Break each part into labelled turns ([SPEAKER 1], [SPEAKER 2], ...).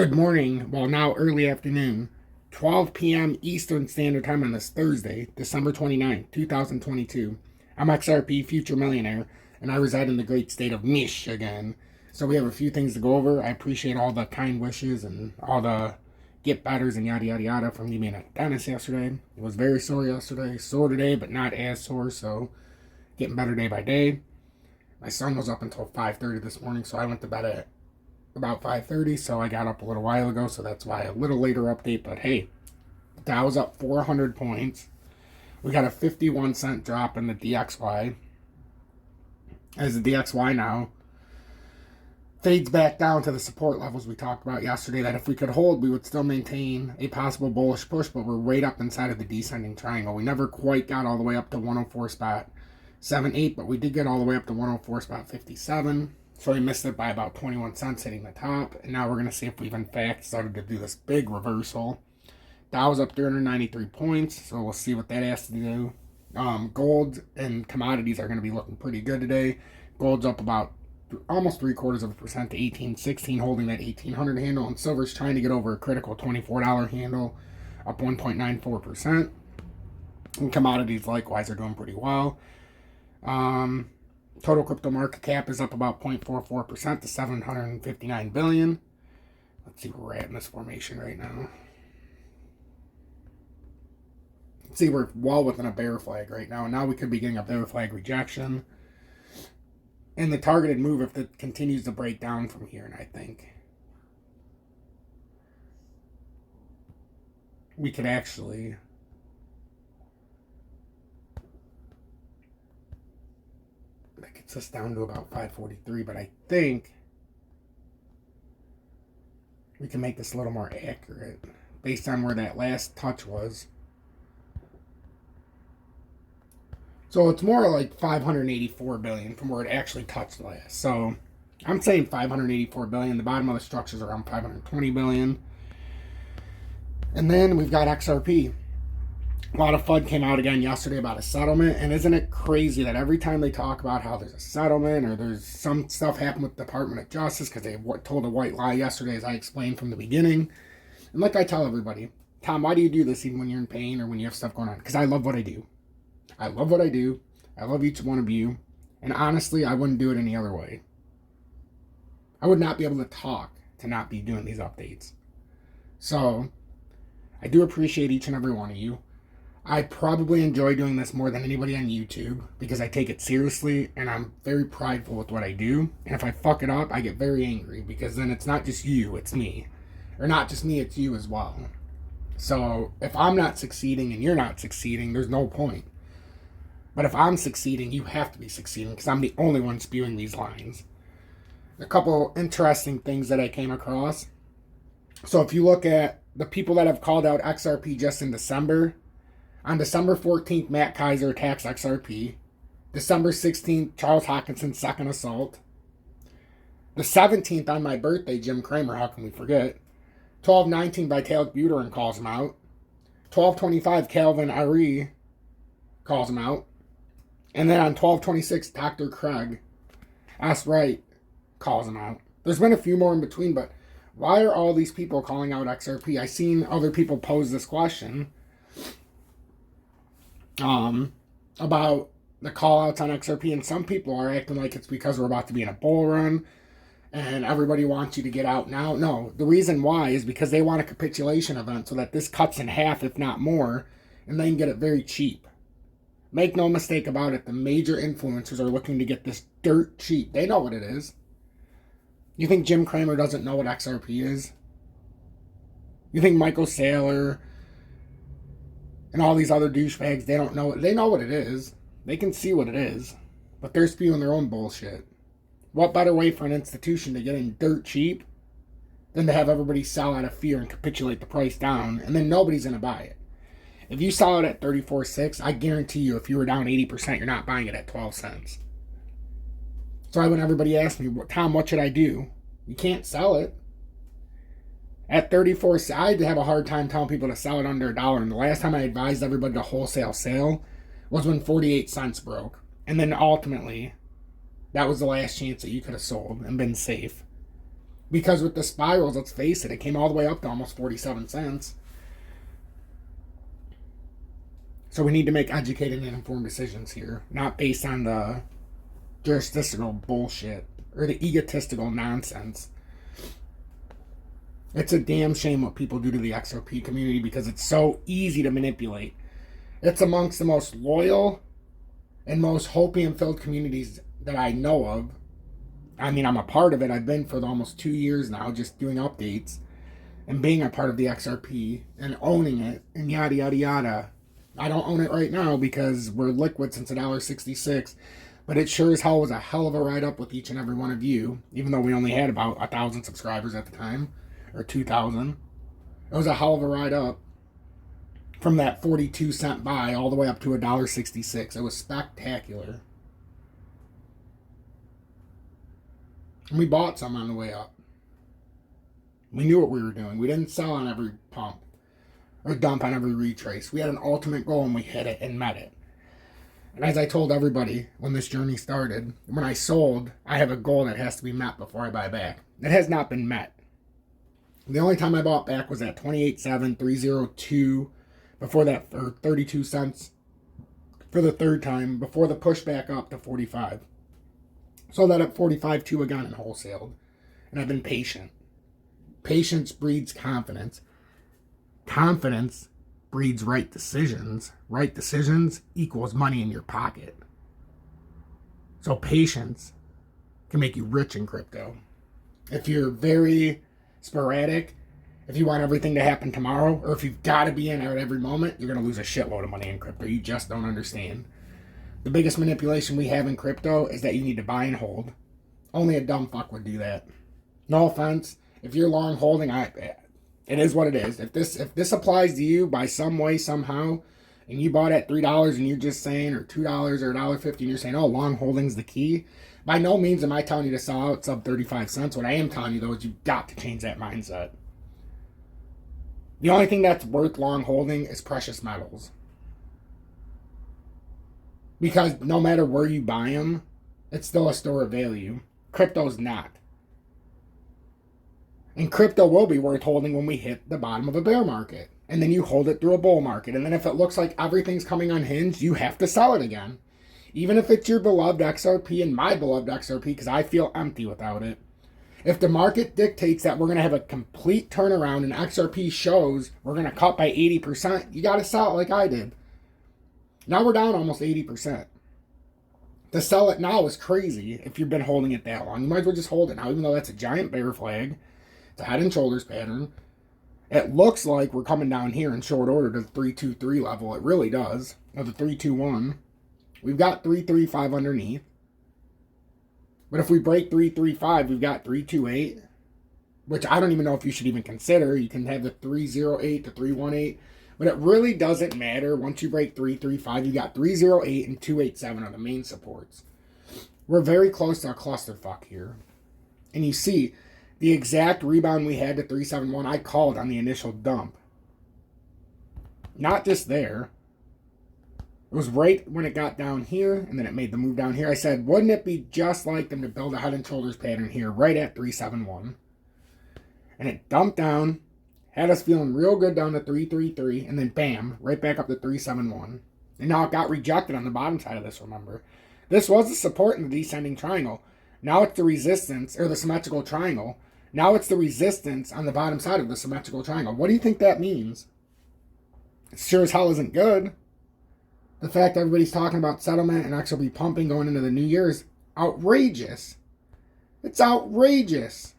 [SPEAKER 1] Good morning, well now early afternoon, 12 p.m. Eastern Standard Time on this Thursday, December 29th, 2022. I'm XRP Future Millionaire, and I reside in the great state of Michigan. So we have a few things to go over. I appreciate all the kind wishes and all the get betters and yada yada yada from me being at the dentist yesterday. It was very sore yesterday, sore today, but not as sore, so getting better day by day. My son was up until 5:30 this morning, so I went to bed at about 5:30, so I got up a little while ago, so that's why a little later update. But hey, Dow's up 400 points. We got a 51-cent drop in the DXY, as the DXY now fades back down to the support levels we talked about yesterday, that if we could hold, we would still maintain a possible bullish push, but we're right up inside of the descending triangle. We never quite got all the way up to 104.78, but we did get all the way up to 104.57. So we missed it by about 21 cents hitting the top. And now we're going to see if we've in fact started to do this big reversal. Dow's up 393 points. So we'll see what that has to do. Gold and commodities are going to be looking pretty good today. Gold's up about almost 0.75% to 1816, holding that 1800 handle. And silver's trying to get over a critical $24 handle, up 1.94%. And commodities likewise are doing pretty well. Total crypto market cap is up about 0.44% to 759 billion. Let's see where we're at in this formation right now. Let's see, we're well within a bear flag right now. And now we could be getting a bear flag rejection. And the targeted move if it continues to break down from here. And I think we could actually that gets us down to about 543, but I think we can make this a little more accurate based on where that last touch was. So it's more like 584 billion from where it actually touched last. So I'm saying 584 billion. The bottom of the structure is around 520 billion. And then we've got XRP. A lot of FUD came out again yesterday about a settlement, and isn't it crazy that every time they talk about how there's a settlement or there's some stuff happened with the Department of Justice because they told a white lie yesterday, as I explained from the beginning. And like I tell everybody, Tom, why do you do this even when you're in pain or when you have stuff going on? Because I love what I do. I love what I do. I love each one of you. And honestly, I wouldn't do it any other way. I would not be able to talk to not be doing these updates. So I do appreciate each and every one of you. I probably enjoy doing this more than anybody on YouTube because I take it seriously and I'm very prideful with what I do. And if I fuck it up, I get very angry because then it's not just you, it's me. Or not just me, it's you as well. So if I'm not succeeding and you're not succeeding, there's no point. But if I'm succeeding, you have to be succeeding because I'm the only one spewing these lines. A couple interesting things that I came across. So if you look at the people that have called out XRP just in December, on December 14th, Matt Kaiser attacks XRP. December 16th, Charles Hawkinson's second assault. The 17th, on my birthday, Jim Cramer, how can we forget? 12/19, Vitalik Buterin calls him out. 12/25, Calvin Ari calls him out. And then on 12/26, Dr. Craig S. Wright calls him out. There's been a few more in between, but why are all these people calling out XRP? I've seen other people pose this question about the call outs on XRP, and some people are acting like it's because we're about to be in a bull run and everybody wants you to get out now. No, the reason why is because they want a capitulation event so that this cuts in half, if not more, and they can get it very cheap. Make no mistake about it, the major influencers are looking to get this dirt cheap. They know what it is. You think Jim Cramer doesn't know what XRP is? You think Michael Saylor and all these other douchebags, they don't know it? They know what it is. They can see what it is. But they're spewing their own bullshit. What better way for an institution to get in dirt cheap than to have everybody sell out of fear and capitulate the price down, and then nobody's going to buy it? If you sell it at 34.6, I guarantee you if you were down 80%, you're not buying it at 12 cents. So when everybody asks me, Tom, what should I do? You can't sell it. At 34 cents, I'd have a hard time telling people to sell it under $1. And the last time I advised everybody to wholesale sale was when 48 cents broke. And then ultimately, that was the last chance that you could have sold and been safe. Because with the spirals, let's face it, it came all the way up to almost 47 cents. So we need to make educated and informed decisions here, not based on the jurisdictional bullshit or the egotistical nonsense. It's a damn shame what people do to the XRP community because it's so easy to manipulate. It's amongst the most loyal and most hopium-filled communities that I know of. I mean, I'm a part of it. I've been for almost 2 years now just doing updates and being a part of the XRP and owning it and yada, yada, yada. I don't own it right now because we're liquid since $1.66, but it sure as hell was a hell of a ride up with each and every one of you, even though we only had about 1,000 subscribers at the time, or 2,000. It was a hell of a ride up from that 42-cent buy all the way up to $1.66. It was spectacular. And we bought some on the way up. We knew what we were doing. We didn't sell on every pump or dump on every retrace. We had an ultimate goal and we hit it and met it. And as I told everybody when this journey started, when I sold, I have a goal that has to be met before I buy back. It has not been met. The only time I bought back was at 28.7, 302, before that, or 32 cents for the third time, before the pushback up to 45. Sold that at 45.2 again and wholesaled. And I've been patient. Patience breeds confidence. Confidence breeds right decisions. Right decisions equals money in your pocket. So patience can make you rich in crypto. If you're very sporadic, if you want everything to happen tomorrow, or if you've got to be in at every moment, you're going to lose a shitload of money in crypto. You just don't understand. The biggest manipulation we have in crypto is that you need to buy and hold. Only a dumb fuck would do that. No offense. If you're long holding, it is what it is. If this applies to you by some way, somehow, and you bought at $3 and you're just saying, or $2 or $1.50, and you're saying, oh, long holding's the key, by no means am I telling you to sell out sub 35 cents. What I am telling you, though, is you've got to change that mindset. The only thing that's worth long holding is precious metals. Because no matter where you buy them, it's still a store of value. Crypto's not. And crypto will be worth holding when we hit the bottom of a bear market. And then you hold it through a bull market. And then if it looks like everything's coming unhinged, you have to sell it again. Even if it's your beloved XRP and my beloved XRP, because I feel empty without it. If the market dictates that we're going to have a complete turnaround and XRP shows we're going to cut by 80%, you got to sell it like I did. Now we're down almost 80%. To sell it now is crazy if you've been holding it that long. You might as well just hold it now, even though that's a giant bear flag. It's a head and shoulders pattern. It looks like we're coming down here in short order to the 323 level. It really does. Or the 321. We've got 335 underneath. But if we break 335, we've got 328, which I don't even know if you should even consider. You can have the 308 to 318, but it really doesn't matter. Once you break 335, you got 308 and 287 are the main supports. We're very close to a clusterfuck here. And you see, the exact rebound we had to 371, I called on the initial dump. Not just there. It was right when it got down here, and then it made the move down here. I said, wouldn't it be just like them to build a head and shoulders pattern here, right at 371? And it dumped down, had us feeling real good down to 333, and then bam, right back up to 371. And now it got rejected on the bottom side of this, remember. This was the support in the descending triangle. Now it's the resistance, or the symmetrical triangle. Now it's the resistance on the bottom side of the symmetrical triangle. What do you think that means? It sure as hell isn't good. The fact that everybody's talking about settlement and XRP pumping going into the new year is outrageous. It's outrageous.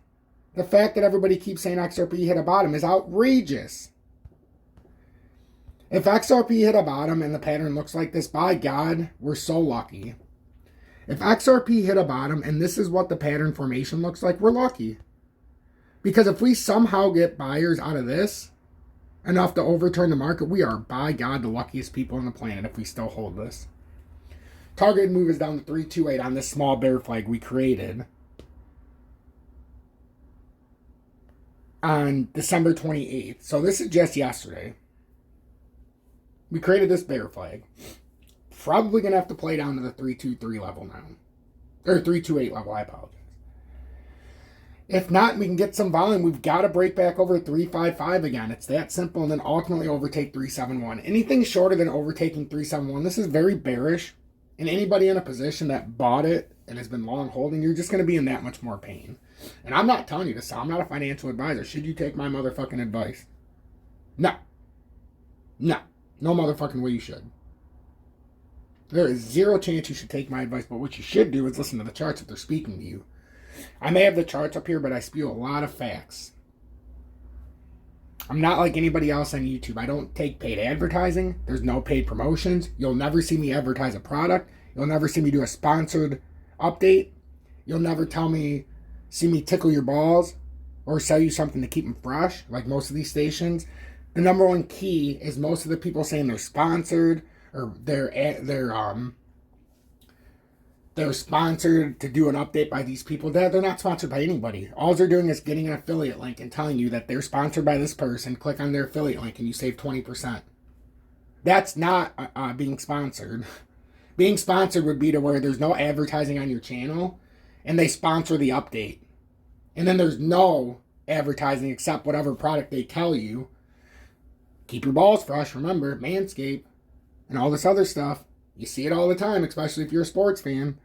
[SPEAKER 1] The fact that everybody keeps saying XRP hit a bottom is outrageous. If XRP hit a bottom and the pattern looks like this, by God, we're so lucky. If XRP hit a bottom and this is what the pattern formation looks like, we're lucky. Because if we somehow get buyers out of this, enough to overturn the market, we are, by God, the luckiest people on the planet if we still hold this. Targeted move is down to 328 on this small bear flag we created on December 28th. So this is just yesterday. We created this bear flag. Probably going to have to play down to the 323 level now. Or 328 level, I apologize. If not, we can get some volume. We've got to break back over 355 again. It's that simple, and then ultimately overtake 371. Anything shorter than overtaking 371, this is very bearish. And anybody in a position that bought it and has been long holding, you're just going to be in that much more pain. And I'm not telling you to sell. I'm not a financial advisor. Should you take my motherfucking advice? No. No. No motherfucking way you should. There is zero chance you should take my advice, but what you should do is listen to the charts if they're speaking to you. I may have the charts up here, but I spew a lot of facts. I'm not like anybody else on YouTube. I don't take paid advertising. There's no paid promotions. You'll never see me advertise a product. You'll never see me do a sponsored update. You'll never see me tickle your balls or sell you something to keep them fresh, like most of these stations. The number one key is most of the people saying they're sponsored or they're sponsored to do an update by these people. They're not sponsored by anybody. All they're doing is getting an affiliate link and telling you that they're sponsored by this person. Click on their affiliate link and you save 20%. That's not being sponsored. Being sponsored would be to where there's no advertising on your channel and they sponsor the update. And then there's no advertising except whatever product they tell you. Keep your balls fresh. Remember, Manscaped and all this other stuff. You see it all the time, especially if you're a sports fan.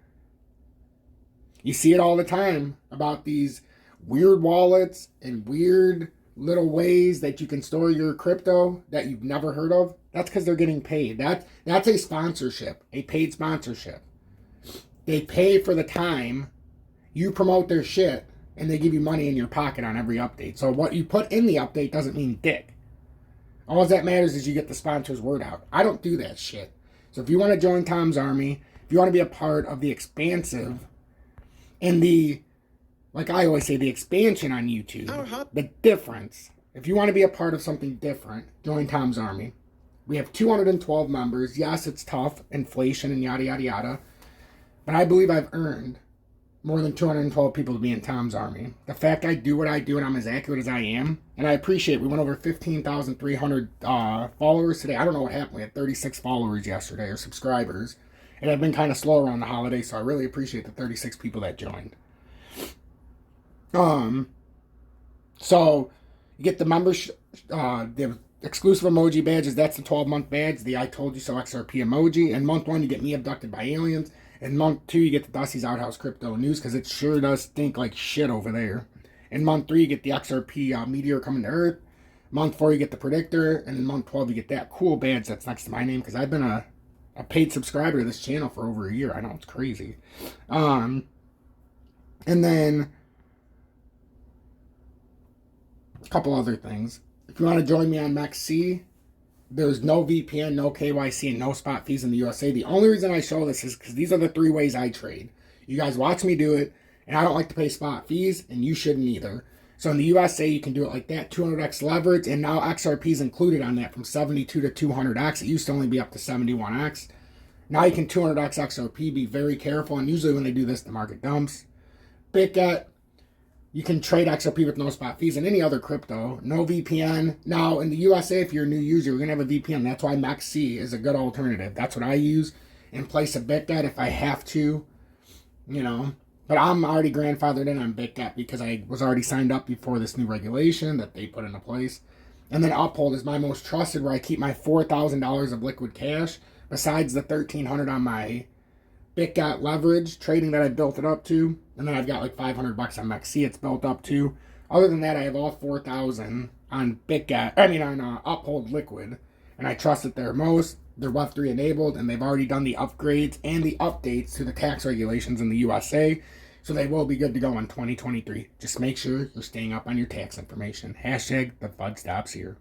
[SPEAKER 1] You see it all the time about these weird wallets and weird little ways that you can store your crypto that you've never heard of. That's because they're getting paid. That's a sponsorship, a paid sponsorship. They pay for the time. You promote their shit, and they give you money in your pocket on every update. So what you put in the update doesn't mean dick. All that matters is you get the sponsor's word out. I don't do that shit. So if you want to join Tom's Army, if you want to be a part of the expansive and the, like I always say, the expansion on YouTube, the difference, if you want to be a part of something different, join Tom's Army. We have 212 members. Yes, it's tough, inflation and yada, yada, yada. But I believe I've earned more than 212 people to be in Tom's Army. The fact I do what I do and I'm as accurate as I am, and I appreciate we went over 15,300 followers today. I don't know what happened. We had 36 followers yesterday, or subscribers. And I've been kind of slow around the holidays, so I really appreciate the 36 people that joined. So you get the membership, the exclusive emoji badges. That's the 12-month badge, the I Told You So XRP emoji. And month 1, you get me abducted by aliens. In month 2, you get the Dusty's Outhouse Crypto News, because it sure does stink like shit over there. In month 3, you get the XRP meteor coming to Earth. Month 4, you get the Predictor. And in month 12, you get that cool badge that's next to my name, because I've been a paid subscriber to this channel for over a year. I know, it's crazy. And then a couple other things. If you want to join me on MEXC, there's no VPN, no KYC, and no spot fees in the USA. The only reason I show this is because these are the 3 ways I trade. You guys watch me do it, and I don't like to pay spot fees, and you shouldn't either. So in the USA, you can do it like that, 200x leverage, and now XRP is included on that from 72 to 200x. It used to only be up to 71x. Now you can 200x XRP. Be very careful, and usually when they do this, the market dumps. BitGet, you can trade XRP with no spot fees and any other crypto. No VPN. Now, in the USA, if you're a new user, you're going to have a VPN. That's why MEXC is a good alternative. That's what I use in place of BitGet if I have to, you know. But I'm already grandfathered in on BitGet because I was already signed up before this new regulation that they put into place. And then UPHOLD is my most trusted, where I keep my $4,000 of liquid cash, besides the $1,300 on my BitGet leverage trading that I built it up to. And then I've got like $500 on MEXC it's built up to. Other than that, I have all 4,000 on BitGet, on UPHOLD liquid. And I trust it there most. They're Web3 enabled, and they've already done the upgrades and the updates to the tax regulations in the USA. So they will be good to go in 2023. Just make sure you're staying up on your tax information. # the FUD stops here.